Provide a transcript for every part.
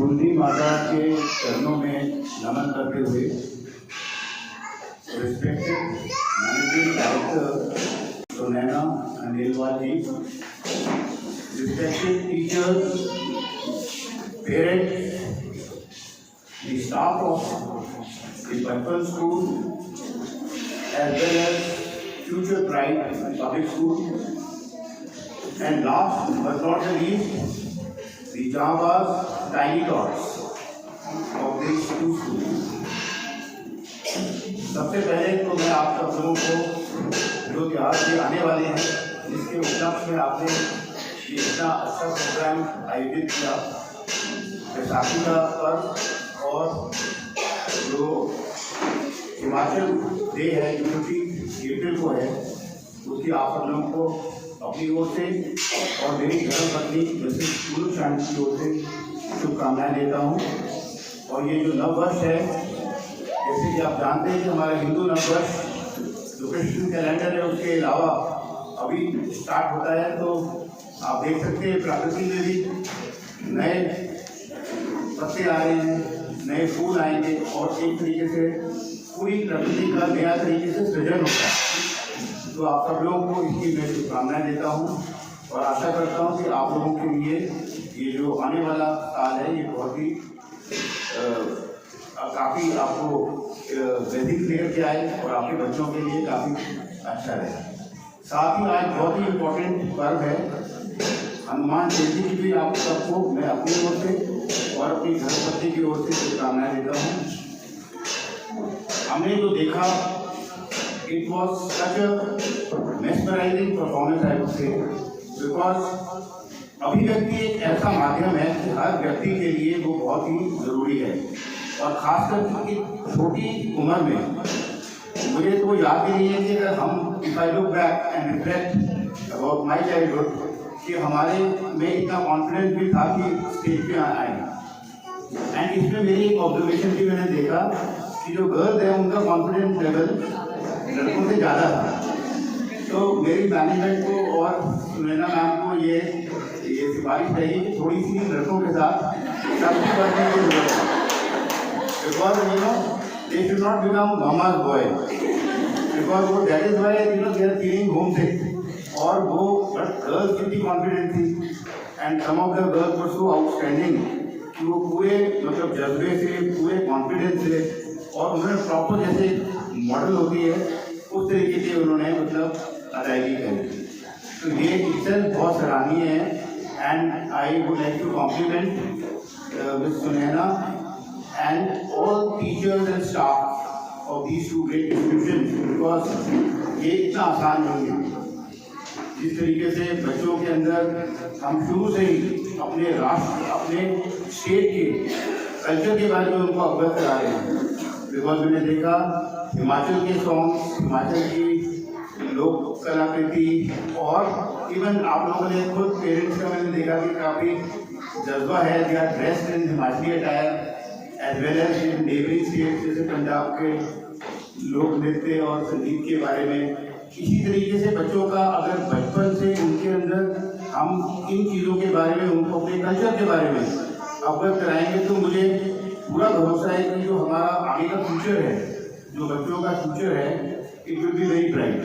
कुंडी माता के चरणों में नमन करते हुए respected managing director Sunaina Khandelwal ji, respected teachers, parents, the staff of the Bachpan School as well as Future Pride Public School, and last but not the least, the Jambas Tiny Tots of these two schools. सबसे पहले तो मैं आप सब लोगों को जो त्योहार के आने वाले हैं जिसके उपलक्ष्य में आपने ये इतना अच्छा प्रोग्राम आयोजित किया, बैसाखी का पर्व और जो हिमाचल डे है जो 20 अप्रैल को है, उसकी आप सब लोगों को अपनी ओर से और मेरी धर्मपत्नी मिसेस गुरु शांति की ओर से शुभकामनाएं देता हूँ। और ये जो नववर्ष है, जैसे कि आप जानते हैं कि हमारा हिंदू नववर्ष जो क्रिश्चियन कैलेंडर है उसके अलावा अभी स्टार्ट होता है, तो आप देख सकते हैं प्रकृति में भी नए पत्ते आ रहे हैं, नए फूल आएंगे और एक तरीके से पूरी प्रकृति का नया तरीके से सृजन होता है। तो आप सब लोगों को इसकी मैं शुभकामनाएं देता हूँ और आशा करता हूँ कि आप लोगों के लिए ये जो आने वाला साल है ये बहुत ही काफ़ी आपको बेसिक लेकर के आए और आपके बच्चों के लिए काफ़ी अच्छा रहे। साथ ही आज बहुत ही इम्पोर्टेंट पर्व है हनुमान जयंती की भी आप सबको मैं अपनी ओर से और अपनी धर्मपत्नी की ओर से शुभकामनाएं देता हूँ। हमने जो देखा it was such a mesmerising performance I would say, because अभिव्यक्ति एक ऐसा माध्यम है कि हर व्यक्ति के लिए वो बहुत ही ज़रूरी है और ख़ासकर छोटी उम्र में। मुझे तो याद ही नहीं है कि अगर हम if I look back and reflect about my childhood कि हमारे में इतना कॉन्फिडेंस भी था कि स्टेज पे आए। एंड इसमें मेरी एक ऑब्जर्वेशन भी मैंने देखा कि जो गर्ल्स हैं उनका कॉन्फिडेंस लेवल लड़कों से ज़्यादा था। तो मेरी मैनेजमेंट को और सुनैना मैम को ये सिफारिश रही कि थोड़ी सी लड़कों के साथ सख्ती करने की जरूरत है, because you know they should not become mama's boy, because वो that is why you know they are feeling homesick. और वो बट गर्ल्स कितनी कॉन्फिडेंट थी and some of the girls were so outstanding कि वो पूरे मतलब जज्बे से पूरे कॉन्फिडेंस से और उन्होंने प्रॉपर जैसे मॉडल होती है उस तरीके से उन्होंने मतलब अदायगी करी। तो ये इससे बहुत सराहनीय है and I would like to compliment miss Sunaina and all teachers and staff of these two great institutions, because ये इतना आसान नहीं है। जिस तरीके से बच्चों के अंदर हम शुरू से ही अपने राष्ट्र अपने स्टेट के कल्चर के बारे में उनको अवगत करा रहे हैं, बिकॉज मैंने देखा हिमाचल के सॉन्ग, हिमाचल की लोक कलाकृति और इवन आप लोगों ने खुद पेरेंट्स का मैंने देखा कि काफ़ी जज्बा है, they are dressed in Himachali attire as well as in neighbouring states जैसे पंजाब के लोक नृत्य और संगीत के बारे में। इसी तरीके से बच्चों का अगर बचपन से उनके अंदर हम इन चीज़ों के बारे में उनको अपने कल्चर के बारे में अवगत कराएंगे तो मुझे पूरा भरोसा है कि जो हमारा आगे का फ्यूचर है, जो बच्चों का फ्यूचर है, it will be very bright.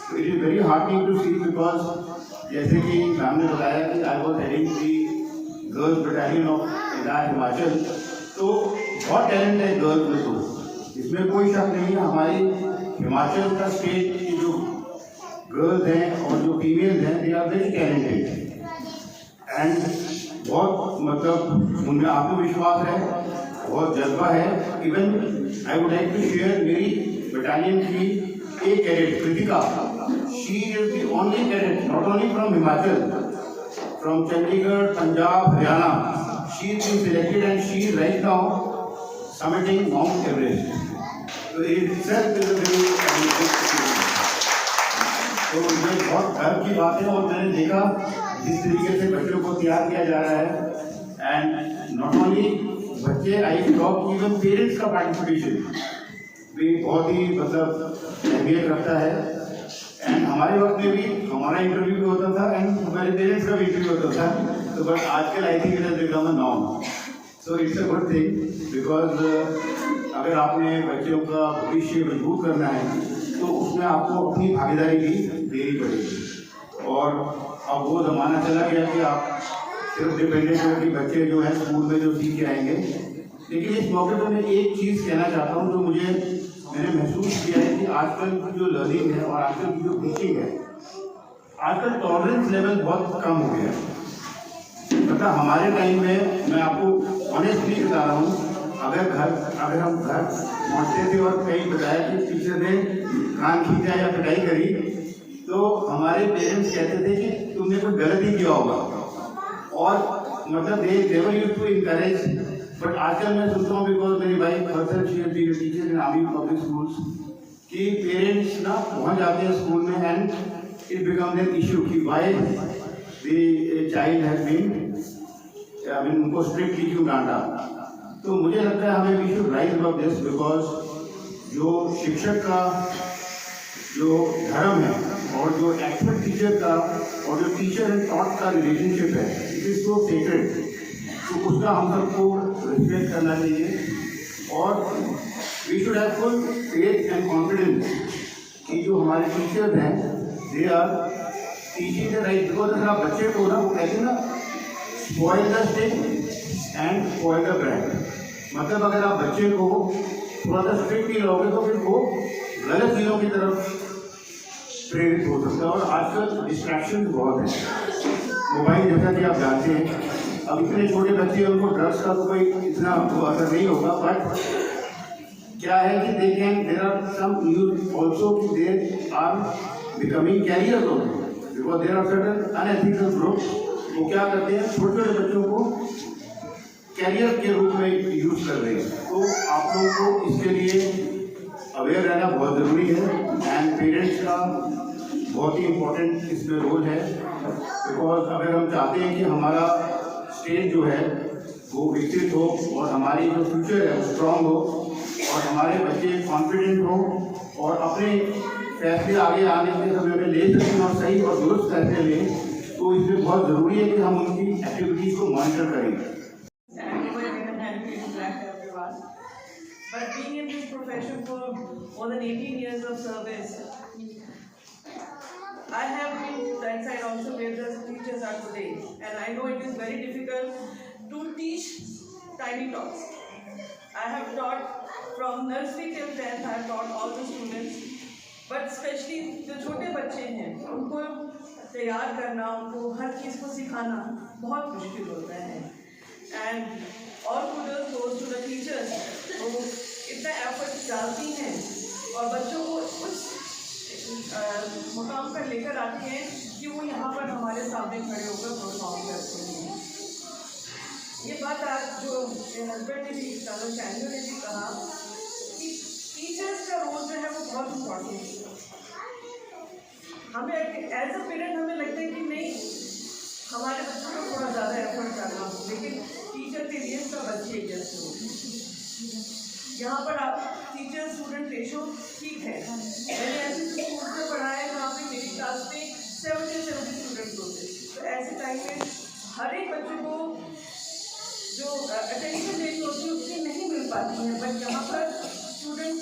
तो it is very heartening to see, because जैसे कि मैम ने बताया कि I was heading the girls battalion of Himachal, तो बहुत टैलेंट है गर्ल्स में, तो इसमें कोई शक नहीं है। हमारी हिमाचल का स्टेट की जो गर्ल्स हैं और जो फीमेल्स हैं, they are very talented and बहुत मतलब उनमें आत्मविश्वास है, बहुत जज्बा है। Even I would like to share मेरी बटालियन की एक cadet Kritika, she is the only cadet not only from Himachal, from Chandigarh, Punjab, Haryana, she is been selected and she is right now summiting Mount Everest. तो ये बहुत गर्व की बात है और मैंने देखा जिस तरीके से बच्चों को तैयार किया जा रहा है एंड नॉट ओनली बच्चे, आई टॉक इवन पेरेंट्स का पार्टिसिपेशन भी बहुत ही मतलब अहमियत रखता है। एंड हमारे वक्त में भी हमारा इंटरव्यू भी होता था एंड हमारे पेरेंट्स का भी इंटरव्यू होता था, तो बट आजकल I think it has become a norm. So it's a good thing because अगर आपने बच्चों का भविष्य मजबूत करना है तो उसमें आपको अपनी भागीदारी भी देनी पड़ेगी। और अब वो ज़माना चला गया कि आप सिर्फ डिपेंडेंट हो कि बच्चे जो है स्कूल में जो सीख के आएंगे। लेकिन इस मौके पर मैं एक चीज़ कहना चाहता हूँ जो मैंने महसूस किया है कि आजकल की जो लर्निंग है और आजकल की जो टीचिंग है, आजकल टॉलरेंस लेवल बहुत कम हो गया है। मतलब हमारे टाइम में मैं आपको ऑनेस्टली बता रहा हूँ, अगर हम घर पहुँचते थे और कहीं बताया कि टीचर ने कान खींचा या पिटाई करी तो हमारे पेरेंट्स कहते थे कि तुमने कुछ गलत ही किया होगा, और मतलब they were used to encourage. But आजकल मैं सुनता हूँ बिकॉज मेरी wife further she has been a teacher in army public schools कि पेरेंट्स ना पहुँच जाते हैं स्कूल में and it becomes an issue कि why the child has been उनको स्ट्रिक्टली क्यों डांटा। तो मुझे लगता है हमें we should rise about this because जो शिक्षक का जो धर्म है और जो एक्चुअल टीचर का और जो टीचर एंड टॉट का रिलेशनशिप है इट इज सो सेक्रेड, तो उसका हम सबको रिस्पेक्ट करना चाहिए। और we should have full faith and confidence कि जो हमारे टीचर्स हैं they are teaching the right. Because अगर आप बच्चे को ना वो कहते हैं ना spoil the stick and spoil the bread, मतलब अगर आप बच्चे को थोड़ा सा स्ट्रिक्ट ही रहोगे तो फिर वो गलत चीज़ों की तरफ प्रेरित हो सकता है। और आजकल डिस्ट्रैक्शन बहुत है, मोबाइल जैसा कि आप जानते हैं, अब इतने छोटे बच्चे उनको ड्रग्स का तो कोई इतना असर नहीं होगा, बट क्या है कि there are some news also कि there are becoming carriers also because there are certain unethical groups. वो क्या करते हैं छोटे छोटे बच्चों को कैरियर के रूप में यूज कर रहे हैं। तो आप लोगों को इसके लिए अवेयर रहना बहुत ज़रूरी है एंड पेरेंट्स का बहुत ही इम्पोर्टेंट इसमें रोल है। बिकॉज अगर हम चाहते हैं कि हमारा स्टेट जो है वो विकसित हो और हमारी जो फ्यूचर है वो स्ट्रांग हो और हमारे बच्चे कॉन्फिडेंट हो और अपने फैसले आगे आने के समय में ले सकें और सही और दुरुस्त फैसले लें, तो इसमें बहुत ज़रूरी है कि हम उनकी एक्टिविटीज़ को मॉनिटर करें। But being in this profession for more than 18 years of service, I have been to that side also where the teachers are today, and I know it is very difficult to teach tiny tots. I have taught from nursery till 10th. I have taught all the students, but especially जो छोटे बच्चे हैं उनको तैयार करना, उनको हर चीज़ को सिखाना बहुत मुश्किल होता है। And all kudos goes to the teachers who इतना एफर्ट डालती हैं और बच्चों को उस मुकाम पर लेकर आती हैं कि वो यहाँ पर हमारे सामने खड़े होकर परफॉर्म करते हैं। ये बात आज जो मेरे हस्बैंड ने भी डॉक्टर शैंजू ने भी कहा कि टीचर्स का रोल जो है वो बहुत इम्पोर्टेंट है। हमें एज अ पेरेंट हमें लगता है कि नहीं हमारे बच्चों को थोड़ा ज़्यादा एफर्ट करना हो, लेकिन टीचर के लिए सब बच्चे जैसे हो। यहाँ पर आप टीचर स्टूडेंट रेशो ठीक है। मैंने ऐसे स्कूल में पढ़ाया है जहाँ पे मेरी क्लास में 70 स्टूडेंट्स होते, तो ऐसे टाइम में हर एक बच्चे को जो अटेंशन रेशो होती है उससे नहीं मिल पाती है। बट यहाँ पर स्टूडेंट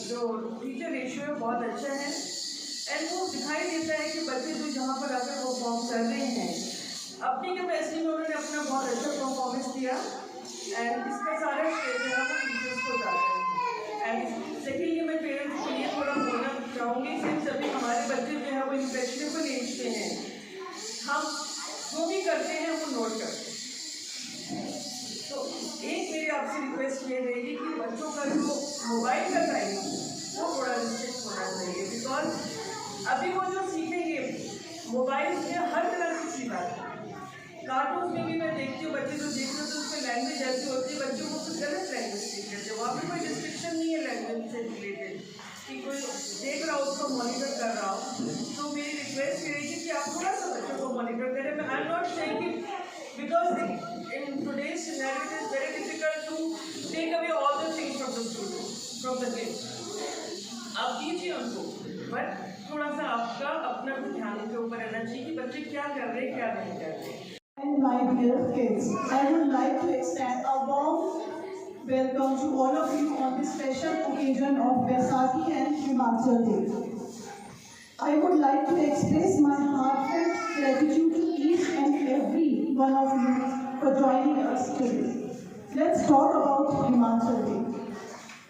जो टीचर रेशियो है बहुत अच्छा है एंड वो दिखाई देता है कि बच्चे जो जहाँ पर आकर परफॉर्म कर रहे हैं अपनी कैपेसिटी में उन्होंने अपना बहुत अच्छा परफॉर्मेंस दिया एंड इसका सारा श्रेय जो है वो टीचर्स को जाता है। एंड सेकेंडली मैं पेरेंट्स को ये थोड़ा बोलना चाहूँगी कि सभी हमारे बच्चे जो है वो इम्प्रेशनेबल एज के हैं, हम जो भी करते हैं वो नोट करते हैं। तो एक मेरी आपसे रिक्वेस्ट ये रहेगी कि बच्चों का जो मोबाइल का टाइम वो थोड़ा रिस्ट्रिक्ट होना चाहिए, बिकॉज अभी वो जो सीखेंगे मोबाइल में हर तरह की चीज़ आती है। कार्टून में भी मैं देखती हूँ बच्चे जो देखते हैं तो उसमें लैंग्वेज ऐसी होती है बच्चों को कुछ गलत लैंग्वेज सीख लेते हैं। वहाँ पे कोई रिस्ट्रिक्शन नहीं है लैंग्वेज से रिलेटेड कि कोई देख रहा हो उसको मॉनिटर कर रहा हो। तो मेरी रिक्वेस्ट ये रहेगी कि आप थोड़ा सा बच्चों को मॉनिटर करें। मैं I am not saying it because in today's scenario it is very difficult to take away all the things from the student from the kids. आप दीजिए उनको, बट थोड़ा सा आपका अपना भी ध्यान के ऊपर रहना चाहिए कि बच्चे क्या कर रहे हैं क्या नहीं कर रहे हैं। And my dear kids, I would like to extend a welcome to all of you on this special occasion of Vaisakhi and Himachal Day. I would like to express my heartfelt gratitude to each and every one of you for joining us today. Let's talk about Himachal Day.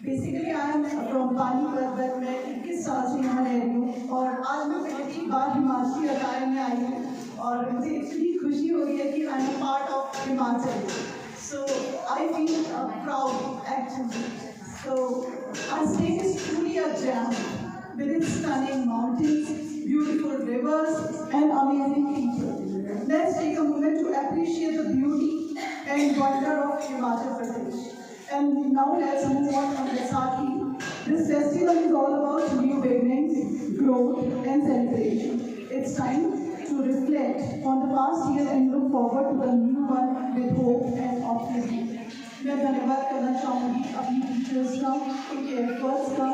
Basically I am from Panipat, but मैं 21 साल से यहाँ रह रही हूँ और आज मैं पहली बार हिमाचली अटायर में आई हूँ और मुझे इतनी खुशी हो रही है कि I am part of Himachal. So I feel proud actually. So our state is truly a gem with its stunning mountains, beautiful rivers and amazing people. Let's take a moment to appreciate the beauty and wonder of Himachal Pradesh. And now let's move on to Vaisakhi. This festival is all about new beginnings, growth and celebration. It's time to reflect on the past year and look forward to the new one with hope and optimism. मैं धन्यवाद करना चाहूँगी अपनी teachers का, उनके efforts का,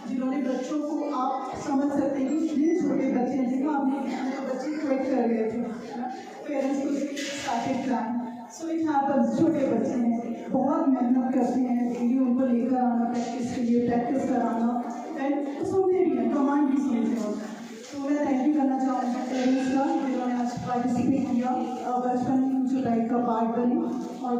जिन्होंने बच्चों को, आप समझ सकते हैं कि इतने छोटे बच्चे हैं, देखा आपने बच्चे क्विट कर गए थे, पेरेंट्स को started crime. So it happens, छोटे बच्चे हैं, बहुत मेहनत करते हैं, डेली उनको लेकर आना प्रैक्टिस के लिए, प्रैक्टिस कराना एंड सुनते भी हैं, कमांड भी सुनते हैं. तो मैं थैंक यू करना चाहूँगी पेरेंट्स का जिन्होंने आज पार्टिसिपेट किया, बचपन की जो लाइफ का पार्ट बने. और